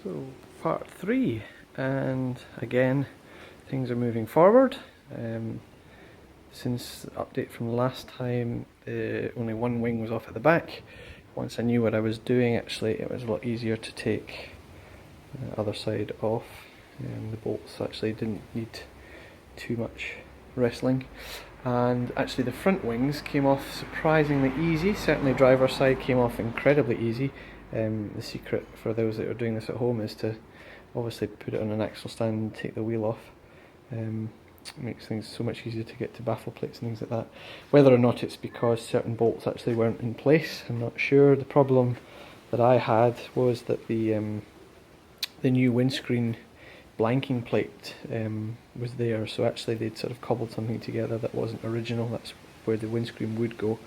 So part 3, and again things are moving forward. Since the update from the last time, only one wing was off at the back. Once I knew what I was doing, actually it was a lot easier to take the other side off. The bolts actually didn't need too much wrestling, and actually the front wings came off surprisingly easy. Certainly driver's side came off incredibly easy. The secret for those that are doing this at home is to obviously put it on an axle stand and take the wheel off. It makes things so much easier to get to baffle plates and things like that. Whether or not it's because certain bolts actually weren't in place, I'm not sure. The problem that I had was that the new windscreen blanking plate was there, so actually they'd sort of cobbled something together that wasn't original. That's where the windscreen would go,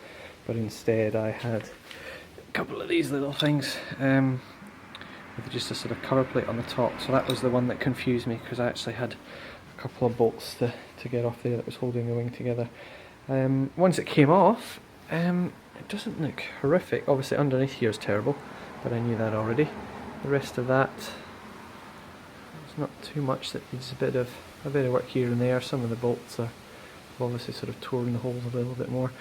but instead I had a couple of these little things with just a sort of cover plate on the top. So that was the one that confused me, because I actually had a couple of bolts to get off there that was holding the wing together. Once it came off, it doesn't look horrific. Obviously underneath here is terrible, but I knew that already. The rest of that, there's not too much that needs a bit of work here and there. Some of the bolts are obviously sort of torn the holes a little bit more.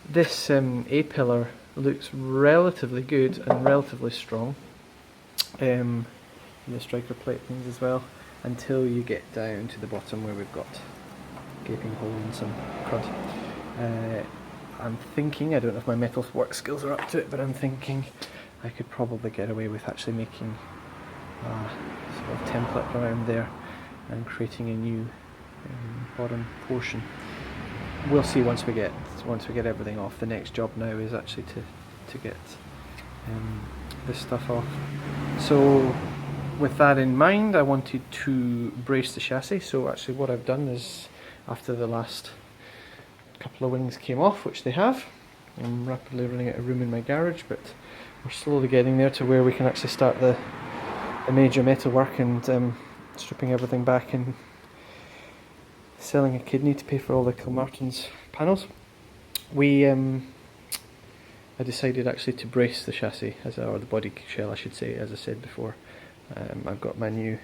This A-pillar looks relatively good and relatively strong. The striker plate things as well, until you get down to the bottom where we've got gaping hole and some crud. I'm thinking, I don't know if my metal work skills are up to it, but I'm thinking I could probably get away with actually making a sort of template around there and creating a new bottom portion. We'll see once we get everything off. The next job now is actually to get this stuff off. So with that in mind, I wanted to brace the chassis. So actually what I've done is, after the last couple of wings came off, which they have, I'm rapidly running out of room in my garage, but we're slowly getting there to where we can actually start the major metal work and stripping everything back and selling a kidney to pay for all the Kilmartin's panels. I decided actually to brace the chassis, or the body shell I should say, as I said before. I've got my new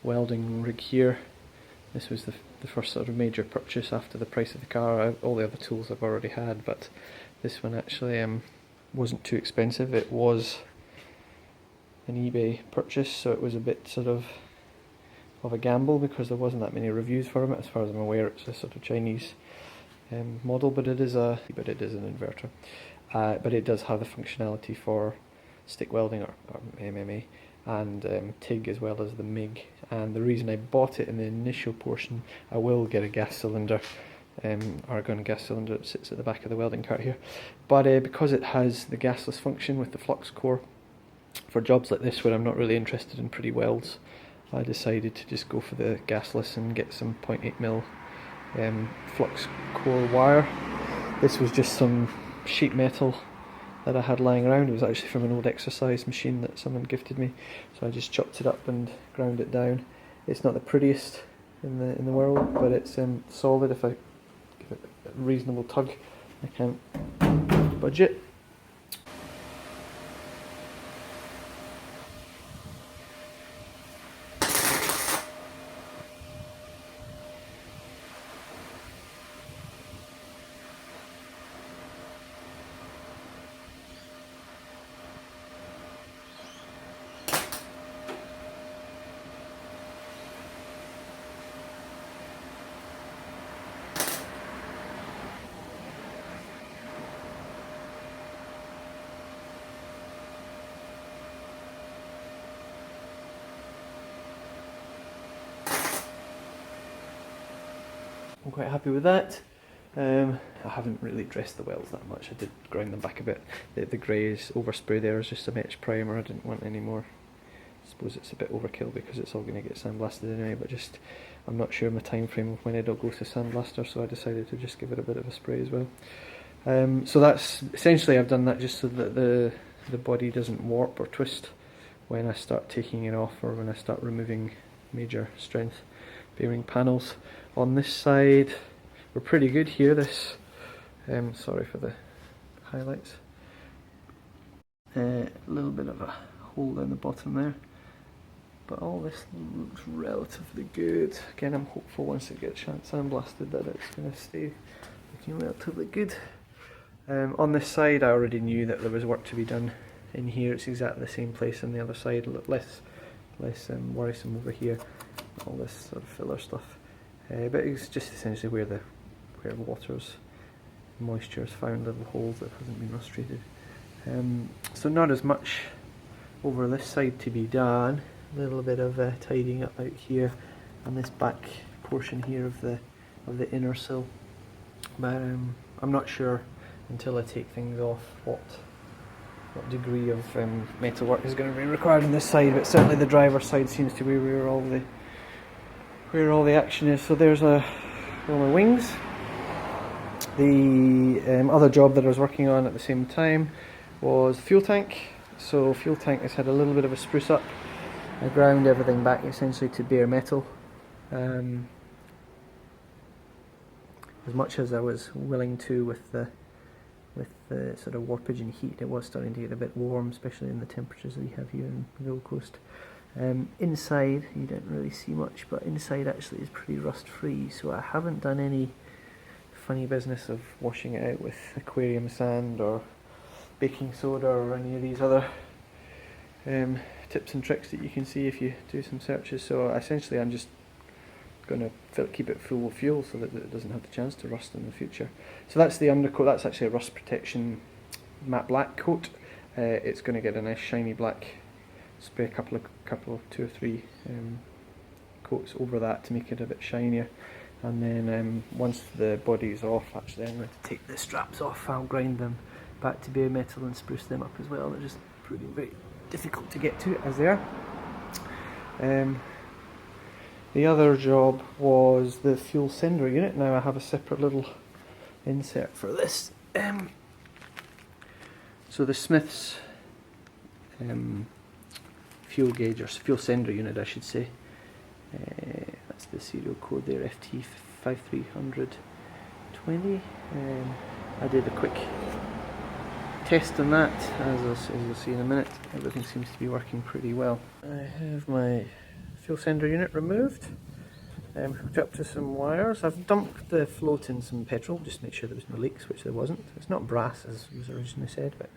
welding rig here. This was the first sort of major purchase after the price of the car. All the other tools I've already had, but this one actually wasn't too expensive. It was an eBay purchase, so it was a bit sort of a gamble because there wasn't that many reviews for it. As far as I'm aware, it's a sort of Chinese model, but it is an inverter. But it does have the functionality for stick welding or MMA and TIG, as well as the MIG. And the reason I bought it in the initial portion, I will get a gas cylinder, argon gas cylinder that sits at the back of the welding cart here, but because it has the gasless function with the flux core, for jobs like this where I'm not really interested in pretty welds, I decided to just go for the gasless and get some 0.8mm flux core wire. This was just some sheet metal that I had lying around. It was actually from an old exercise machine that someone gifted me, so I just chopped it up and ground it down. It's not the prettiest in the world, but it's solid. If I give it a reasonable tug, I can't budge it. I'm quite happy with that. I haven't really dressed the welds that much. I did grind them back a bit. The greys overspray there is just a match primer. I didn't want any more. I suppose it's a bit overkill because it's all going to get sandblasted anyway, but just I'm not sure my time frame of when it'll go to sandblaster, so I decided to just give it a bit of a spray as well. So that's essentially, I've done that just so that the body doesn't warp or twist when I start taking it off, or when I start removing major strength bearing panels. On this side we're pretty good here. This sorry for the highlights, a little bit of a hole down the bottom there, but all this looks relatively good. Again, I'm hopeful once it gets sandblasted that it's going to stay looking relatively good. On this side I already knew that there was work to be done in here. It's exactly the same place on the other side, less worrisome over here, all this sort of filler stuff. But it's just essentially where water's moisture has found little holes that hasn't been rustrated. So not as much over this side to be done. A little bit of tidying up out here and this back portion here of the inner sill. But I'm not sure until I take things off what degree of metalwork is going to be required on this side. But certainly the driver's side seems to be where all the action is. So there's all my wings. The other job that I was working on at the same time was the fuel tank. So fuel tank has had a little bit of a spruce up. I ground everything back essentially to bare metal. As much as I was willing to with the sort of warpage and heat, it was starting to get a bit warm, especially in the temperatures that we have here in the Gold Coast. Inside, you don't really see much, but inside actually is pretty rust free, so I haven't done any funny business of washing it out with aquarium sand or baking soda or any of these other tips and tricks that you can see if you do some searches. So essentially I'm just going to keep it full of fuel so that it doesn't have the chance to rust in the future. So that's the undercoat. That's actually a rust protection matte black coat. It's going to get a nice shiny black. Spray a couple of 2 or 3 coats over that to make it a bit shinier. And then once the body is off, actually I'm going to take the straps off. I'll grind them back to bare metal and spruce them up as well. They're just proving very difficult to get to as they are. The other job was the fuel sender unit. Now I have a separate little insert for this. So the Smith's fuel gauge, or fuel sender unit I should say, that's the serial code there, FT53020. I did a quick test on that, as you'll see in a minute. Everything seems to be working pretty well. I have my fuel sender unit removed, hooked up to some wires. I've dumped the float in some petrol just to make sure there was no leaks, which there wasn't. It's not brass as was originally said, but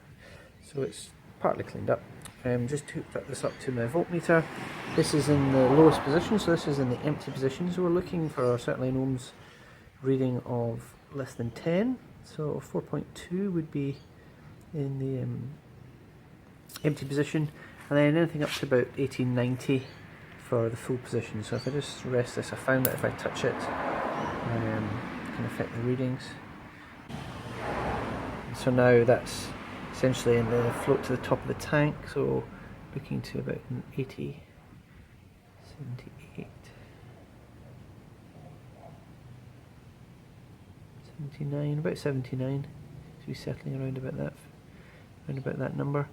so it's partly cleaned up. Just hooked this up to my voltmeter. This is in the lowest position, so this is in the empty position. So we're looking for certainly an ohms reading of less than 10. So 4.2 would be in the empty position, and then anything up to about 1890 for the full position. So if I just rest this, I found that if I touch it, it can affect the readings. So now that's essentially in the float to the top of the tank, so looking to about an 80, 78, 79, about 79, to be settling around about that number.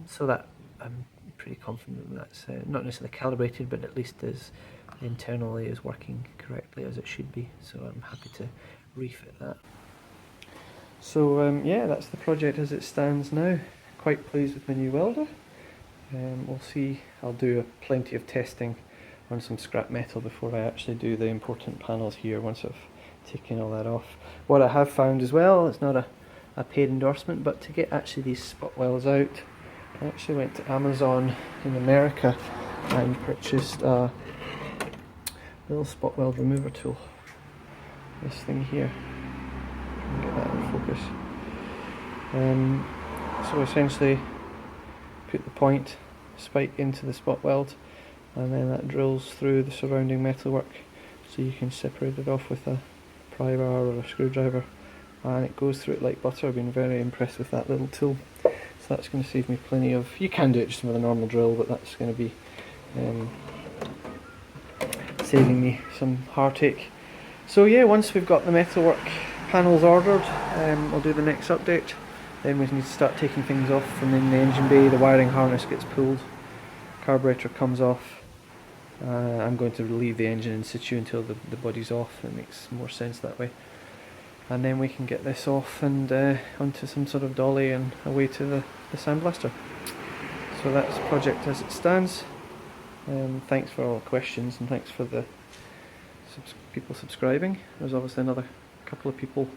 So that I'm pretty confident that's not necessarily calibrated, but at least is internally is working correctly as it should be. So I'm happy to refit that. So yeah, that's the project as it stands now. Quite pleased with my new welder. We'll see. I'll do plenty of testing on some scrap metal before I actually do the important panels here once I've taken all that off. What I have found as well, it's not a paid endorsement, but to get actually these spot welds out, I actually went to Amazon in America and purchased a little spot weld remover tool. This thing here. Get that in focus. So essentially put the point spike into the spot weld, and then that drills through the surrounding metalwork, so you can separate it off with a pry bar or a screwdriver, and it goes through it like butter. I've been very impressed with that little tool. So that's going to save me plenty of, you can do it just with a normal drill, but that's going to be saving me some heartache. So yeah, once we've got the metalwork panels ordered, I'll do the next update. Then we need to start taking things off from in the engine bay. The wiring harness gets pulled, carburetor comes off. I'm going to leave the engine in situ until the body's off. It makes more sense that way. And then we can get this off and onto some sort of dolly and away to the sandblaster. So that's the project as it stands. Thanks for all the questions, and thanks for the people subscribing. There's obviously another couple of people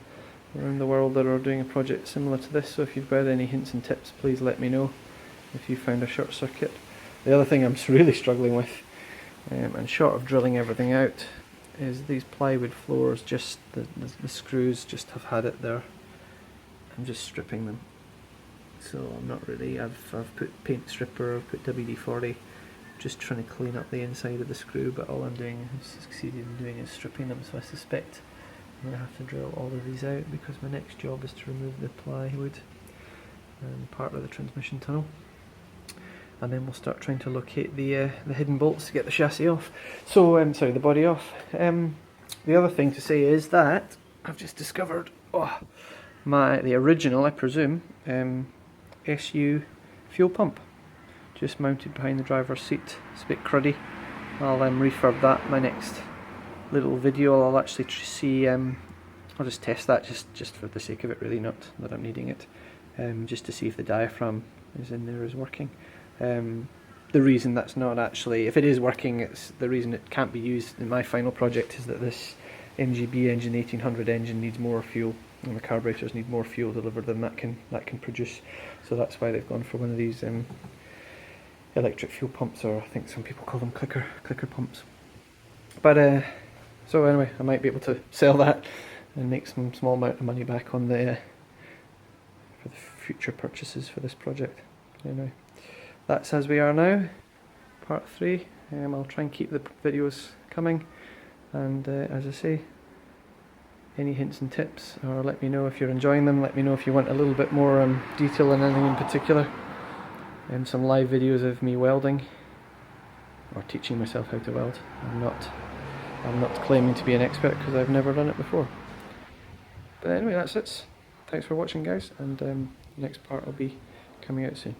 around the world that are doing a project similar to this, so if you've got any hints and tips, please let me know if you found a short circuit. The other thing I'm really struggling with, and short of drilling everything out, is these plywood floors. Just the screws just have had it there. I'm just stripping them, so I'm not really. I've put paint stripper, I've put WD-40, just trying to clean up the inside of the screw, but all I'm doing, succeeded in doing, is stripping them. So I suspect I'm going to have to drill all of these out, because my next job is to remove the plywood and part of the transmission tunnel, and then we'll start trying to locate the hidden bolts to get the chassis off. So sorry, the body off. The other thing to say is that I've just discovered the original, I presume, SU fuel pump, just mounted behind the driver's seat. It's a bit cruddy. I'll refurb that. My next little video, I'll actually see. I'll just test that, just for the sake of it, really, not that I'm needing it, just to see if the diaphragm is in there, is working. The reason that's not actually, if it is working, it's the reason it can't be used in my final project is that this MGB engine, 1800 engine, needs more fuel, and the carburetors need more fuel delivered than that can produce. So that's why they've gone for one of these electric fuel pumps, or I think some people call them clicker pumps. But so anyway, I might be able to sell that and make some small amount of money back on for the future purchases for this project. Anyway, that's as we are now, part 3. I'll try and keep the videos coming, and as I say, any hints and tips, or let me know if you're enjoying them. Let me know if you want a little bit more detail on anything in particular, and some live videos of me welding or teaching myself how to weld. I'm not claiming to be an expert, because I've never done it before. But anyway, that's it. Thanks for watching, guys, and the next part will be coming out soon.